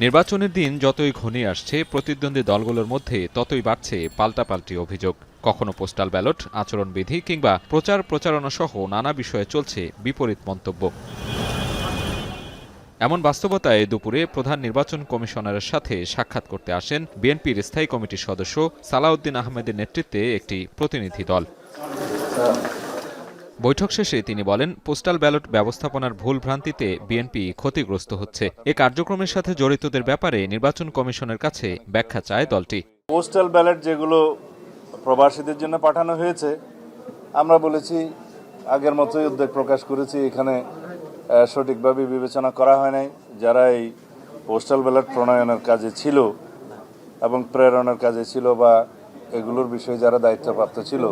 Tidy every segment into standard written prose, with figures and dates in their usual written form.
নির্বাচনের দিন যতই ঘনিয়ে আসছে, প্রতিদ্বন্দ্বী দলগুলোর মধ্যে ততই বাড়ছে পাল্টাপাল্টি অভিযোগ। কখনো পোস্টাল ব্যালট, আচরণবিধি কিংবা প্রচারণা সহ নানা বিষয়ে চলছে বিপরীত মন্তব্য। এমন বাস্তবতায় দুপুরে প্রধান নির্বাচন কমিশনারের সাথে সাক্ষাৎ করতে আসেন বিএনপির স্থায়ী কমিটির সদস্য সালাউদ্দিন আহমেদের নেতৃত্বে একটি প্রতিনিধি দল। বৈঠক শেষে তিনি বলেন, পোস্টাল ব্যালট ব্যবস্থাপনার ভুল ভ্রান্তিতে বিএনপি ক্ষতিগ্রস্ত হচ্ছে। এ কার্যক্রমের সাথে জড়িতদের ব্যাপারে নির্বাচন কমিশনের কাছে ব্যাখ্যা চায় দলটি। পোস্টাল ব্যালট যেগুলো প্রবাসীদের জন্য পাঠানো হয়েছে, আমরা বলেছি, আগের মতোই উদ্বেগ প্রকাশ করেছি, এখানে সঠিকভাবে বিবেচনা করা হয় নাই। যারা এই পোস্টাল ব্যালট প্রণয়নের কাজে ছিল এবং প্রেরণের কাজে ছিল বা এগুলোর বিষয়ে যারা দায়িত্বপ্রাপ্ত ছিল,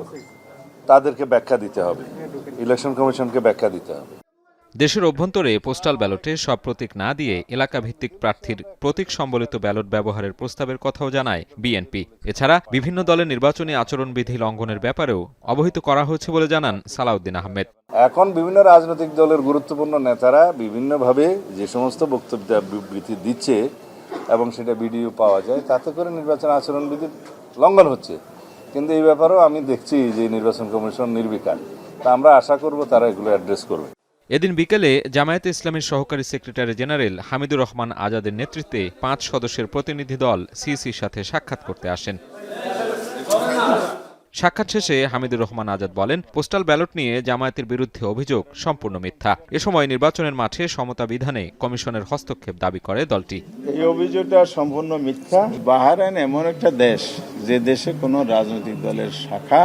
তাদেরকে ব্যাখ্যা দিতে হবে, ইলেকশন কমিশনকে ব্যাখ্যা দিতে হবে। দেশের অভ্যন্তরে পোস্টাল ব্যালটে সব প্রতীক না দিয়ে এলাকাভিত্তিক প্রার্থীর প্রতীক সম্বলিত ব্যালট ব্যবহারের প্রস্তাবের কথাও জানায় বিএনপি। এছাড়া বিভিন্ন দলের নির্বাচনী আচরণবিধি লঙ্ঘনের ব্যাপারেও অবহিত করা হয়েছে বলে জানান সালাউদ্দিন আহমেদ। এখন বিভিন্ন রাজনৈতিক দলের গুরুত্বপূর্ণ নেতারা বিভিন্নভাবে যে সমস্ত বক্তব্য বিবৃতি দিচ্ছে এবং সেটা ভিডিও পাওয়া যায়, তাতে করে নির্বাচন আচরণবিধির লঙ্ঘন হচ্ছে। কিন্তু এই ব্যাপারেও আমি দেখছি যে নির্বাচন কমিশন নির্বিকার। তা আমরা আশা করব তারা এগুলো অ্যাড্রেস করবে। এদিন বিকেলে জামায়াতে ইসলামীর সহকারী সেক্রেটারি জেনারেল হামিদুর রহমান আজাদের নেতৃত্বে 5 সদস্যের প্রতিনিধি দল সিইসির সাথে সাক্ষাৎ করতে আসেন। সাক্ষাৎ শেষে হামিদুর রহমান আজাদ বলেন, পোস্টাল ব্যালট নিয়ে জামায়াতের বিরুদ্ধে অভিযোগ সম্পূর্ণ মিথ্যা। এ সময় নির্বাচনের মাঠে সমতা বিধানে কমিশনের হস্তক্ষেপ দাবি করে দলটি। এই অভিযোগটা সম্পূর্ণ মিথ্যা। বাহরাইন এমন একটা দেশ যে দেশে কোনো রাজনৈতিক দলের শাখা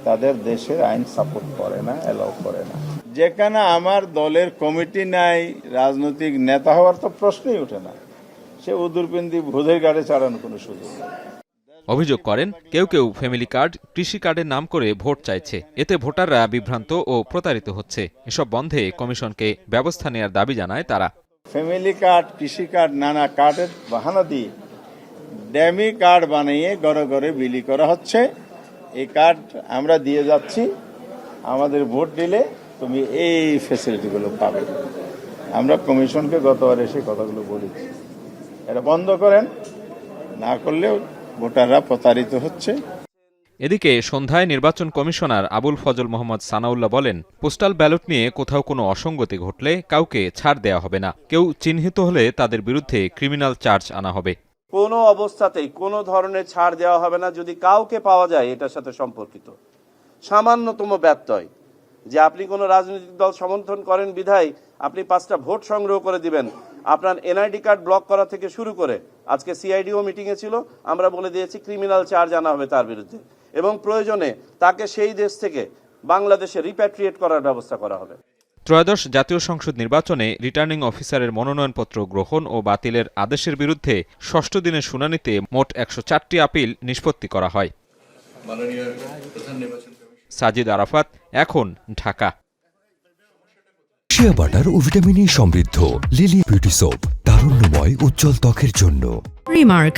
তাদের দেশের আইন সাপোর্ট করে না, এলাও করে না। যেখানে আমার দলের কমিটি নাই, রাজনৈতিক নেতা হওয়ার তো প্রশ্নই ওঠে না। সে উদুরপিন্দি ভোজের গাড়ি চালানোর কোনো সুযোগ নেই। অভিযোগ করেন, কেউ কেউ ফ্যামিলি কার্ড, কৃষি কার্ডের নাম করে ভোট চাইছে। এতে ভোটাররা বিভ্রান্ত ও প্রতারিত হচ্ছে। এসব বন্ধে কমিশনকে ব্যবস্থা নেওয়ার দাবি জানায় তারা। ফ্যামিলি কার্ড, কৃষি কার্ড, নানা কার্ডের বাহানা দিয়ে ড্যামি কার্ড বানিয়ে ঘরে ঘরে বিলি করা হচ্ছে। এই কার্ড আমরা দিয়ে যাচ্ছি, আমাদের ভোট দিলে তুমি এই ফ্যাসিলিটিগুলো পাবে। আমরা কমিশনকে গতবার এসে কথাগুলো বলেছি, এটা বন্ধ করেন, না করলেও ভোটাররা প্রতারিত হচ্ছে। এদিকে সন্ধ্যায় নির্বাচন কমিশনার আবুল ফজল মোহাম্মদ সানাউল্লাহ বলেন, পোস্টাল ব্যালট নিয়ে কোথাও কোনো অসঙ্গতি ঘটলে কাউকে ছাড় দেওয়া হবে না। কেউ চিহ্নিত হলে তাদের বিরুদ্ধে ক্রিমিনাল চার্জ আনা হবে। কোনো অবস্থাতেই কোনো ধরনের ছাড় দেওয়া হবে না যদি কাউকে পাওয়া যায় এটার সাথে সম্পর্কিত সামান্যতম ব্যত্যয়, যে আপনি কোনো রাজনৈতিক দল সমর্থন করেন বিধায় আপনি 5টা ভোট সংগ্রহ করে দিবেন, আপনার এনআইডি কার্ড ব্লক করা থেকে শুরু করে, আজকে সিআইডিও মিটিংয়ে ছিল, আমরা বলে দিয়েছি ক্রিমিনাল চার্জ আনা হবে তার বিরুদ্ধে এবং প্রয়োজনে তাকে সেই দেশ থেকে বাংলাদেশে রিপ্যাট্রিয়েট করার ব্যবস্থা করা হবে। ত্রয়োদশ জাতীয় সংসদ নির্বাচনে রিটার্নিং অফিসারের মনোনয়নপত্র গ্রহণ ও বাতিলের আদেশের বিরুদ্ধে 6ষ্ঠ দিনের শুনানিতে মোট 104টি আপিল নিষ্পত্তি করা হয়। সাজিদ আরাফাত, এখন, ঢাকা। শিয়া বাটার ও ভিটামিন ই সমৃদ্ধ লিলি বিউটি সোপ, তারুণ্যময় উজ্জ্বল ত্বকের জন্য। রিমার্ক,